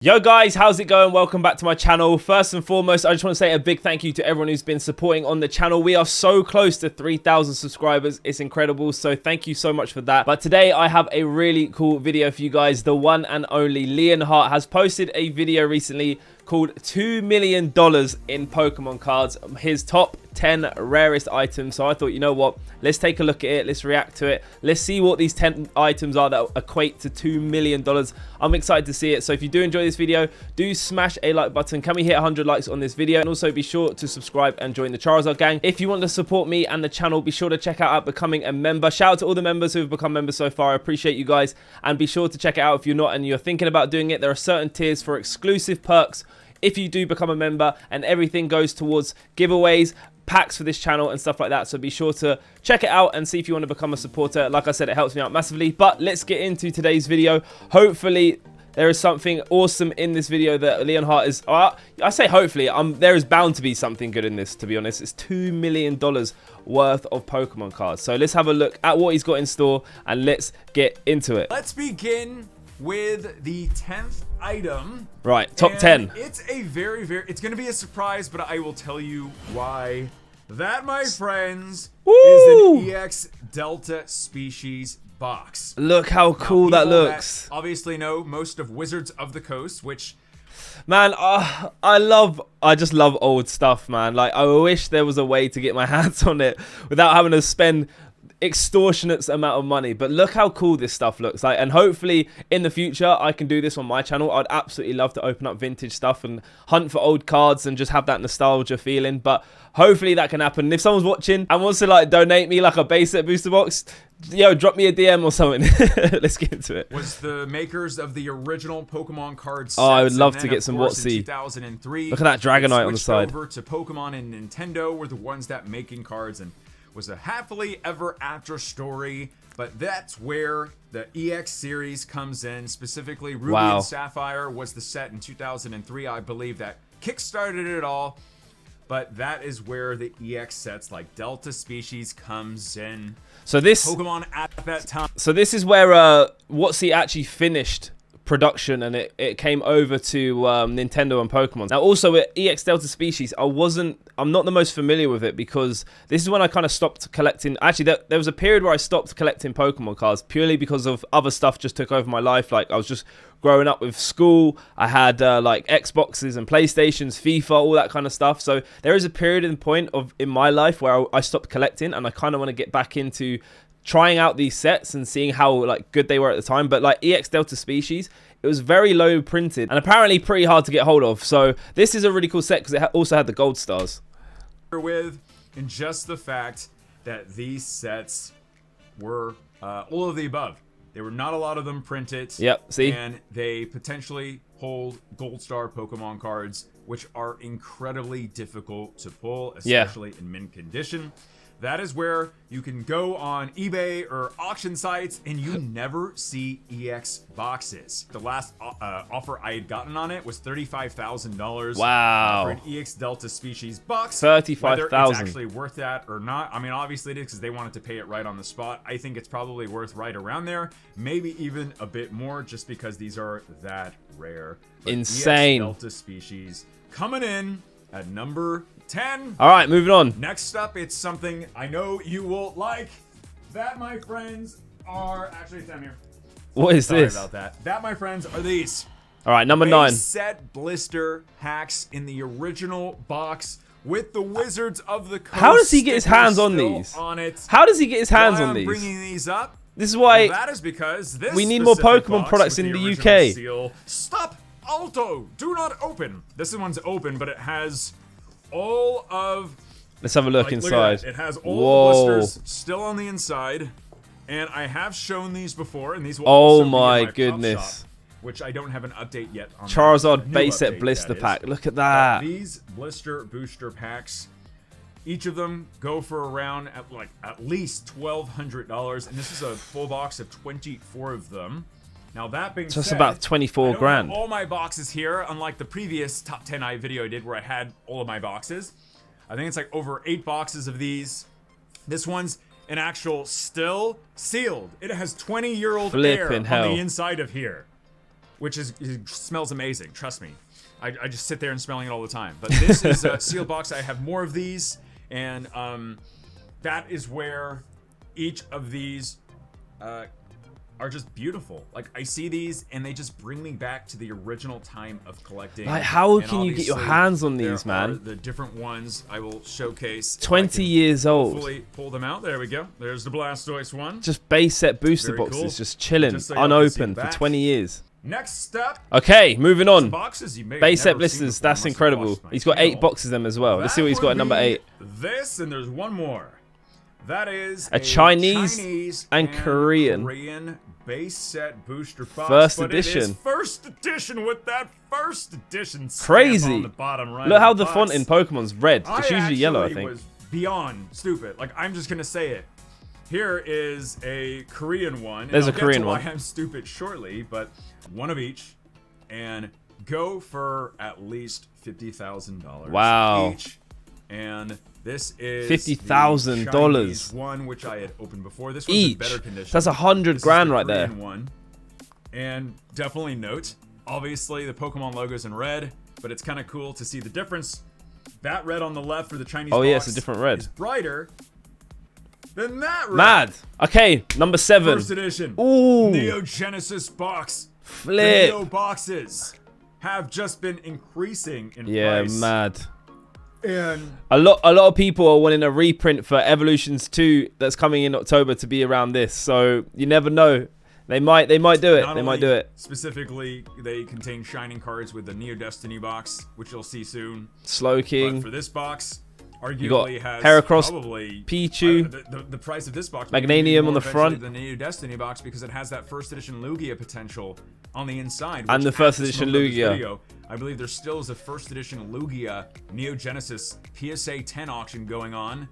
Yo guys, how's it going? Welcome back to my channel. First and foremost, I just want to say a big thank you to everyone who's been supporting on the channel. We are so close to 3,000 subscribers. It's incredible. So thank you so much for that. But today I have a really cool video for you guys. The one and only Leonhardt has posted a video recently called $2 million in Pokemon cards, his top 10 rarest items. So I thought, you know what, let's take a look at it, let's react to it, let's see what these 10 items are that equate to $2 million. I'm excited to see it. So if you do enjoy this video, do smash a like button. Can we hit 100 likes on this video? And also be sure to subscribe and join the Charizard gang. If you want to support me and the channel, be sure to check out becoming a member. Shout out to all the members who have become members so far. I appreciate you guys, and be sure to check it out if you're not and you're thinking about doing it. There are certain tiers for exclusive perks if you do become a member, and everything goes towards giveaways, packs for this channel and stuff like that. So be sure to check it out and see if you want to become a supporter. Like I said, it helps me out massively. But let's get into today's video. Hopefully there is something awesome in this video that Leonhardt is... I say hopefully. There is bound to be something good in this, to be honest. It's $2 million worth of Pokemon cards. So let's have a look at what he's got in store and let's get into it. Let's begin with the 10th item. Right, top 10. It's a it's going to be a surprise, but I will tell you why. That, my friends, is an EX Delta Species box. Look how cool that looks. That obviously know most of Wizards of the Coast, which... Man, I just love old stuff, man. Like, I wish there was a way to get my hands on it without having to spend extortionate amount of money. But look how cool this stuff looks like, and hopefully in the future I can do this on my channel. I'd absolutely love to open up vintage stuff and hunt for old cards and just have that nostalgia feeling, but hopefully that can happen. And if someone's watching and wants to like donate me like a base set booster box, yo, drop me a DM or something. Let's get into it. Was the makers of the original Pokemon cards. Oh, I would love to get some WotC. 2003, look at that Dragonite on the side. Over to Pokemon and Nintendo were the ones that making cards, and was a happily ever after story. But that's where the EX series comes in, specifically Ruby and Sapphire was the set in 2003, I believe, that kickstarted it all. But that is where the EX sets like Delta Species comes in. So this Pokemon at that time. So this is where WotC actually finished production, and it came over to Nintendo and Pokemon. Now also with EX Delta Species, I'm not the most familiar with it, because this is when I kind of stopped collecting. Actually, there was a period where I stopped collecting Pokemon cards purely because of other stuff just took over my life. Like, I was just growing up with school. I had like Xboxes and PlayStations, FIFA, all that kind of stuff. So there is a period and point in my life where I stopped collecting, and I kind of want to get back into trying out these sets and seeing how like good they were at the time. But like EX Delta Species, it was very low printed and apparently pretty hard to get hold of. So this is a really cool set because it also had the gold stars. With and just the fact that these sets were all of the above. There were not a lot of them printed. Yep, see? And they potentially hold gold star Pokemon cards, which are incredibly difficult to pull, especially in mint condition. That is where you can go on eBay or auction sites and you never see EX boxes. The last offer I had gotten on it was $35,000. Wow. For an EX Delta Species box. $35,000. Whether it's actually worth that or not, I mean, obviously it is because they wanted to pay it right on the spot. I think it's probably worth right around there. Maybe even a bit more, just because these are that rare. But insane. EX Delta Species coming in at number 10. All right, moving on. Next up, it's something I know you will like. That, my friends, are... Actually, it's down here. What is this? Sorry about that. That, my friends, are these. All right, number 9. Set Blister packs in the original box with the Wizards of the Coast. How does he get his hands on these? How does he get his hands on these? Bringing these up. This is why... Well, that is because this we need more Pokemon products in the UK. Seal. Stop! Alto! Do not open! This one's open, but it has all of... Let's have a look inside. It has all the blisters still on the inside. And I have shown these before, and these will also be in my goodness. shop, which I don't have an update yet on. Charizard base set blister pack. Look at that. These blister booster packs, each of them go for around at least $1,200, and this is a full box of 24 of them. Now that being said, that's about 24 grand. All my boxes here, unlike the previous top 10 video I did where I had all of my boxes. I think it's like over 8 boxes of these. This one's an actual still sealed. It has 20-year-old air on the inside of here. which it smells amazing. Trust me. I just sit there and smelling it all the time. But this is a sealed box. I have more of these, and that is where each of these are just beautiful. Like, I see these and they just bring me back to the original time of collecting. Like, how can you get your hands on these, man? The different ones I will showcase. 20 years old. Hopefully pull them out. There we go. There's the Blastoise one. Just base set booster Very boxes, cool. just chilling, Just so y'all can unopened see for back. 20 years. Next step. Okay, moving on. Boxes you may have Base set never seen blisters, before that's unless you incredible. watched my He's got 8 channel. boxes of them as well. Let's see what he's That got would at number be 8. This, and there's one more. That is A Chinese and Korean base set booster box. First but edition. It is first edition with that first edition stamp Crazy. on the bottom right. Look how of the box. font in Pokemon's red. It's usually yellow, I actually think. was beyond stupid. Like, I'm just gonna say it. Here is a Korean one. There's and a I'll Korean get to one. why I'm stupid shortly, but one of each, and go for at least $50,000. Wow. Each. And this is $50,000 the Chinese one, which I had opened before. This one's in each. better condition. That's 100 This is grand the right there. Korean one. And definitely note, obviously the Pokemon logo's in red, but it's kind of cool to see the difference. That red on the left for the Chinese Oh, box yeah, it's a different red. is brighter than that red. Mad. Okay, number 7. First edition. Ooh. Neo Genesis box. Flip. The Neo boxes have just been increasing in Yeah, price. mad. And A lot of people are wanting a reprint for Evolutions 2 that's coming in October to be around this. So you never know. They might do it. not They might only do it. Specifically, they contain shining cards with the Neo Destiny box, which you'll see soon. Slow But King. for this box, got arguably has Heracross, probably Pichu. the price of this box. may be Magnanium more on the eventually front. than the Neo Destiny box because it has that first edition Lugia potential on the inside. And which the first at this edition moment of this Lugia. video, I believe there still is a first edition Lugia Neo Genesis PSA 10 auction going on.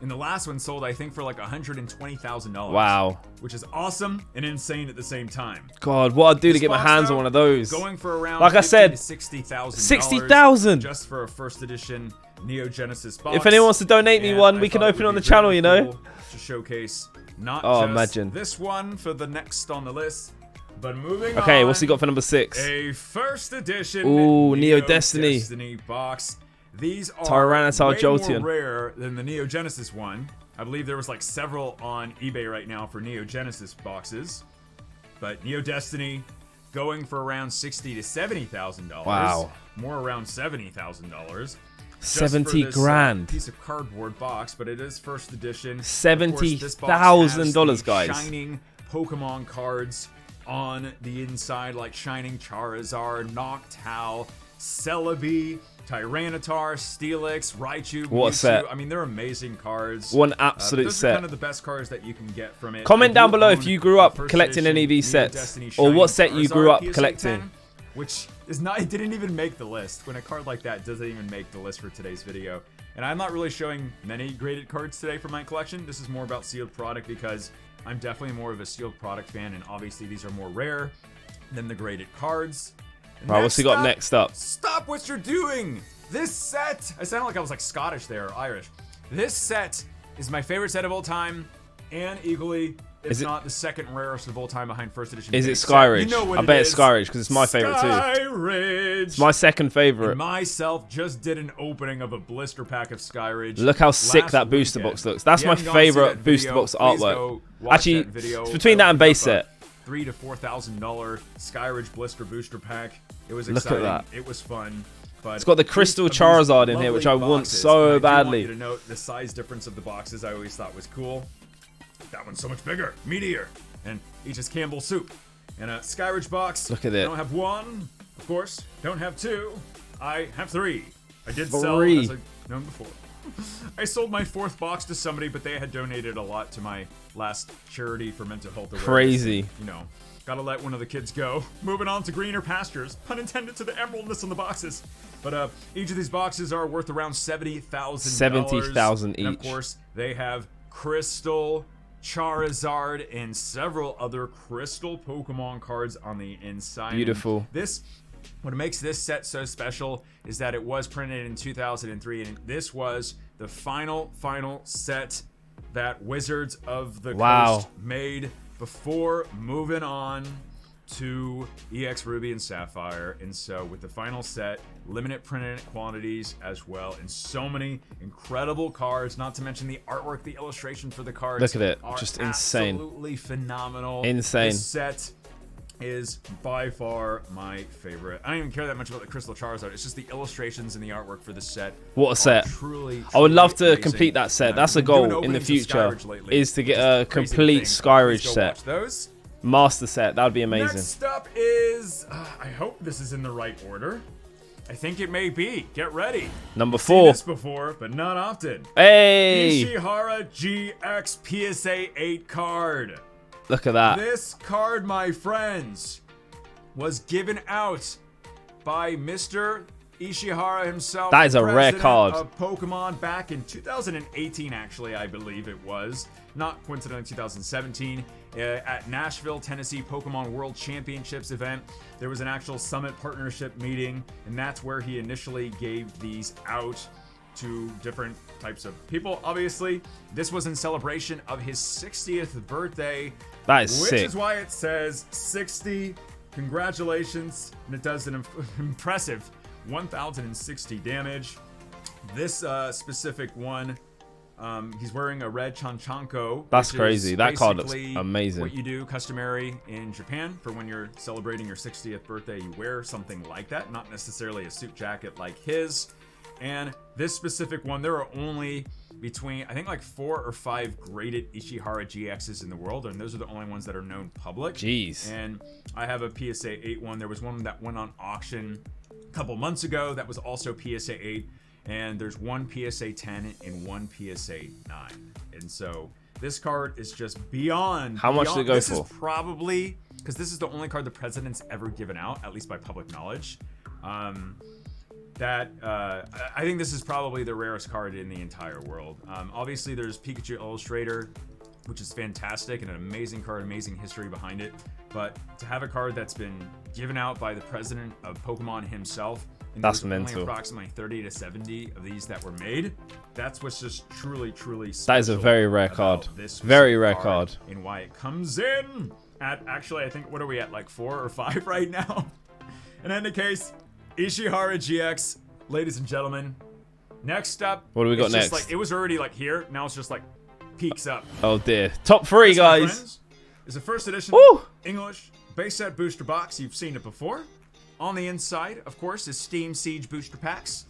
And the last one sold, I think, for like $120,000. Wow. Which is awesome and insane at the same time. God, what I'd do to This get my box, hands though, on one of those. Going for around Like I said, $50,000 to $60,000. 60,000. Just for a first edition Neo Genesis box. If anyone wants to donate me And one, I we can thought open it on would the be channel, really you know? cool to showcase not Oh, just imagine. this one for the next on the list, but moving on. Okay, what's he got for number 6? A first edition Ooh, Neo Destiny. box. These are Tyranitar way Jolteon. more rare than the Neo Genesis one. I believe there was like several on eBay right now for Neo Genesis boxes. But Neo Destiny going for around $60,000 to $70,000. Wow. More around $70,000. 70 grand. Piece of cardboard box, but it is first edition. $70,000, guys. Shining Pokemon cards on the inside, like shining Charizard, Noctowl, Celebi, Tyranitar, Steelix, Raichu, What a Mewtwo. set. I mean, they're amazing cards. One absolute those set. are kind of the best cards that you can get from it. Comment I down do below own if you grew the up first collecting any of edition these Neo sets, Destiny or Shining what set you grew Charizard up PSA collecting. 10, which is not, it didn't even make the list. When a card like that doesn't even make the list for today's video. And I'm not really showing many graded cards today for my collection. This is more about sealed product because I'm definitely more of a sealed product fan, and obviously these are more rare than the graded cards. Right, what's he got next up? Stop what you're doing! This set, I sounded like I was like Scottish there, or Irish. This set is my favorite set of all time, and equally, if not the second rarest of all time behind first edition. Is it base set. Skyridge? You know what I it bet it's is. Skyridge because it's my favorite too. Skyridge. It's my second favorite. Myself just did an opening of a blister pack of Skyridge. Look how sick last that booster weekend. box looks. That's If you my haven't gone to see favorite that booster video, box please artwork. go watch Actually, that video. it's between that and base set. $3,000 to $4,000 Skyridge blister booster pack. It was Look at exciting. that. It was fun. But It's got the crystal each of these Charizard in here, which I lovely want boxes, so and I do badly. want you to note the size difference of the boxes. I always thought was cool. That one's so much bigger, meatier, and each is Campbell's soup. And a Skyridge box. Look at it. I don't have one, of course. Don't have two. I have three. I did sell, Three. as I've known before. I sold my 4th box to somebody, but they had donated a lot to my last charity for mental health awareness. Crazy. You know, gotta let one of the kids go. Moving on to greener pastures. Pun intended to the emeraldness on the boxes. But each of these boxes are worth around $70,000. $70,000 And of each. course, they have Crystal, Charizard, and several other Crystal Pokemon cards on the inside. Beautiful. And what makes this set so special is that it was printed in 2003, and this was the final set that Wizards of the Wow. Coast made before moving on to EX Ruby and Sapphire. And so with the final set, limited printed quantities as well, and so many incredible cards, not to mention the artwork, the illustration for the cards. Look at it, just insane. Absolutely phenomenal. Insane. This set is by far my favorite. I don't even care that much about the Crystal Charizard. It's just the illustrations and the artwork for the set. What a set. Truly, I would love to amazing. complete that set. That's a goal in the future, is to get a complete Skyridge set. Those. Master set. That would be amazing. Next up is, I hope this is in the right order. I think it may be. Get ready. Number I've 4. seen this before, but not often. Hey! Ishihara GX PSA 8 card. Look at that. This card, my friends, was given out by Mr. Ishihara himself. That is a rare card. Of Pokemon back in 2018, actually, I believe it was. Not coincidentally 2017. At Nashville, Tennessee Pokemon World Championships event, there was an actual summit partnership meeting, and that's where he initially gave these out to different types of people. Obviously, this was in celebration of his 60th birthday. That is which sick. Is why it says 60. Congratulations. And it does an impressive 1,060 damage. This specific one, he's wearing a red Chanchanko. That's crazy. That card looks amazing. What you do customary in Japan for when you're celebrating your 60th birthday, you wear something like that, not necessarily a suit jacket like his. And this specific one, there are only between, I think, like 4 or 5 graded Ishihara GXs in the world, and those are the only ones that are known public. Jeez. And I have a PSA 8 one. There was one that went on auction a couple months ago that was also PSA 8, and there's one PSA 10 and one PSA 9. And so this card is just beyond. How much did it go this for? Is probably, because this is the only card the president's ever given out, at least by public knowledge. I think this is probably the rarest card in the entire world. Obviously, there's Pikachu Illustrator, which is fantastic and an amazing card, amazing history behind it. But to have a card that's been given out by the president of Pokemon himself, and that's there's mental. only approximately 30 to 70 of these that were made, that's what's just truly, truly special. That is a very rare card. Very rare card. And why it comes in at, actually, I think, what are we at, like 4 or 5 right now? In any case, Ishihara GX, ladies and gentlemen. Next up, what do we got next? Like, it was already like here. Now it's just like peaks up. Oh dear. Top 3, guys. Is a first edition English base set booster box. You've seen it before. On the inside, of course, is Steam Siege booster packs.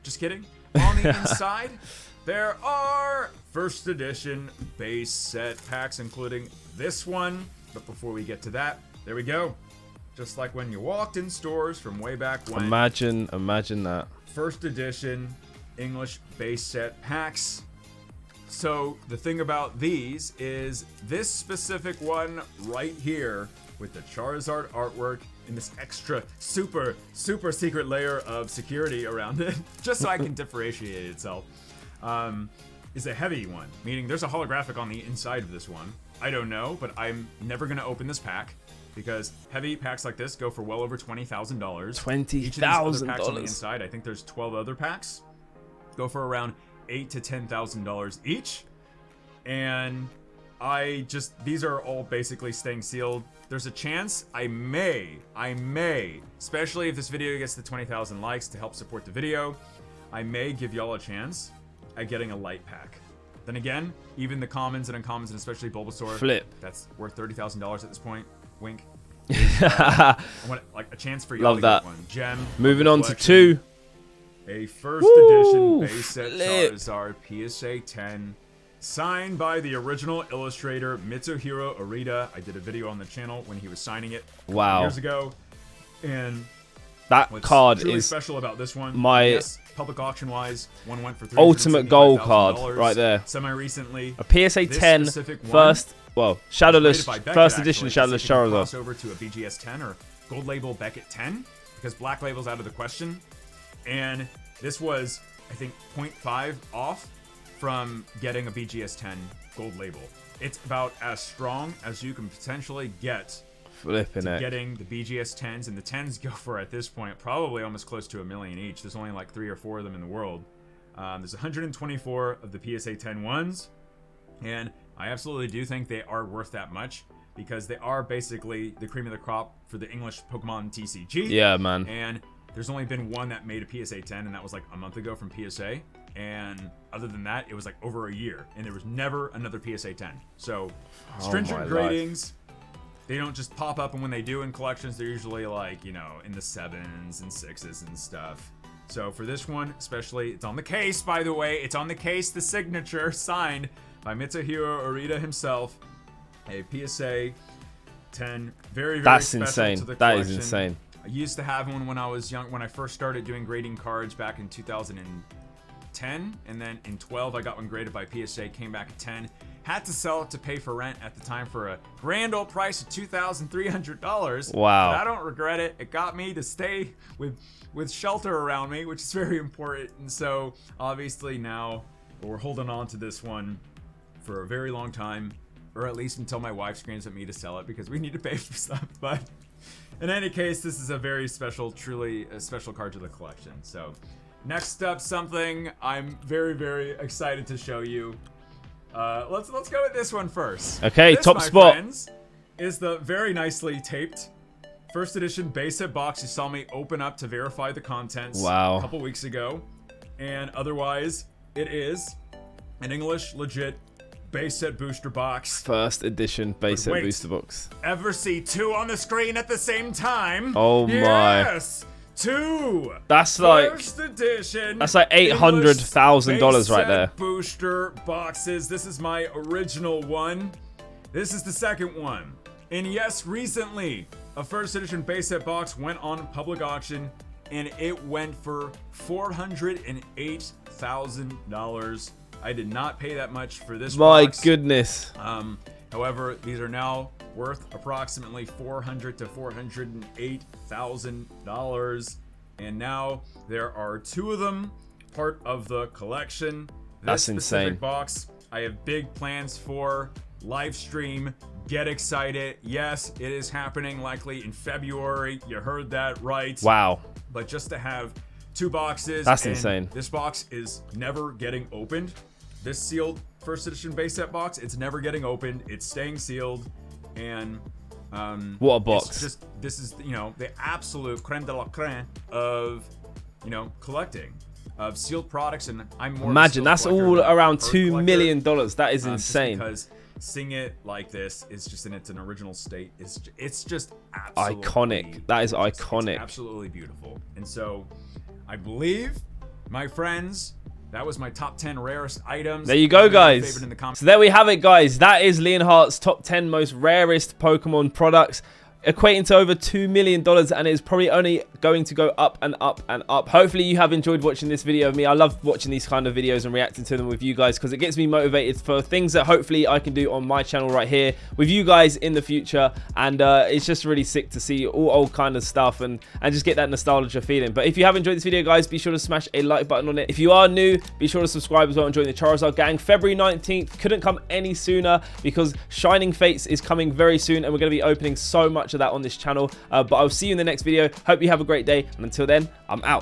Just kidding. On the inside, there are first edition base set packs, including this one. But before we get to that, there we go. Just like when you walked in stores from way back when. Imagine that. First edition English base set packs. So the thing about these is this specific one right here with the Charizard artwork and this extra super secret layer of security around it, just so I can differentiate itself, is a heavy one, meaning there's a holographic on the inside of this one. I don't know, but I'm never going to open this pack because heavy packs like this go for well over $20,000. $20,000 on the inside. I think there's 12 other packs. Go for around $8,000 to $10,000 each. And these are all basically staying sealed. There's a chance I may, especially if this video gets to 20,000 likes to help support the video, I may give y'all a chance at getting a light pack. Then again, even the commons and uncommons, and especially Bulbasaur, flip. That's worth $30,000 at this point. Wink. I want like a chance for y'all to get one. Gem. Moving on to 2. A first edition base set Charizard PSA 10, signed by the original illustrator Mitsuhiro Arita. I did a video on the channel when he was signing it years ago, and that card really is special about this one. My public auction wise, one went for ultimate goal card right there. Semi recently, a PSA 10 first, shadowless first edition shadowless Charizard. Cross over to a BGS 10 or Gold Label Beckett 10 because Black Label's out of the question. And this was, I think, 0.5 off from getting a BGS 10 Gold Label. It's about as strong as you can potentially get getting the BGS 10s. And the 10s go for, at this point, probably almost close to $1 million each. There's only like 3 or 4 of them in the world. There's 124 of the PSA 10 ones. And I absolutely do think they are worth that much because they are basically the cream of the crop for the English Pokemon TCG. Yeah, man. And there's only been one that made a PSA 10, and that was like a month ago from PSA. And other than that, it was like over a year, and there was never another PSA 10. So stringent gradings. They don't just pop up, and when they do in collections, they're usually like, you know, in the 7s and 6s and stuff. So for this one, especially, it's on the case, by the way. It's on the case, the signature, signed by Mitsuhiro Arita himself. A PSA 10, very, very special insane. to the That collection. is insane. I used to have one when I was young, when I first started doing grading cards back in 2010, and then in 12 I got one graded by PSA, came back at 10. Had to sell it to pay for rent at the time for a grand old price of $2,300. Wow. But I don't regret it. It got me to stay with shelter around me, which is very important. And so obviously now we're holding on to this one for a very long time, or at least until my wife screams at me to sell it because we need to pay for stuff. But in any case, this is a very special, truly a special card to the collection. So next up, something I'm very, very excited to show you. Let's go with this one first. Okay, this, top my spot. friends, is the very nicely taped first edition base set box you saw me open up to verify the contents a couple weeks ago. And otherwise, it is an English legit base set booster box. First edition base set booster box. Ever see two on the screen at the same time? Oh my. Yes! Two! That's like first edition. That's like $800,000 right there. Booster boxes. This is my original one. This is the second one. And yes, recently a first edition base set box went on public auction, and it went for $408,000. I did not pay that much for this My box. goodness. However, these are now worth approximately $400,000 to $408,000, and now there are two of them part of the collection. That's this specific insane. box I have big plans for. Live stream, get excited. Yes, it is happening likely in February. You heard that right. Wow. But just to have two boxes. That's insane. This box is never getting opened. This sealed first edition base set box, it's never getting opened. It's staying sealed. And what a box. It's just, this is, you know, the absolute creme de la creme of, you know, collecting of sealed products. And I'm more imagine that's all around $2 million. That is insane. Because seeing it like this is just in its original state. It's just absolutely iconic. That is iconic. It's absolutely beautiful. And so I believe, my friends, that was my top 10 rarest items. There you go, guys. So there we have it, guys. That is Leonhart'S top 10 most rarest Pokemon products, equating to over $2 million, and it's probably only going to go up and up and up. Hopefully you have enjoyed watching this video of me. I love watching these kind of videos and reacting to them with you guys, because it gets me motivated for things that hopefully I can do on my channel right here with you guys in the future. And it's just really sick to see all old kind of stuff and just get that nostalgia feeling. But if you have enjoyed this video, guys, be sure to smash a like button on it. If you are new, be sure to subscribe as well and join the Charizard gang. February 19th couldn't come any sooner, because Shining Fates is coming very soon, and we're going to be opening so much of that on this channel. But I'll see you in the next video. Hope you have a great day, and until then, I'm out.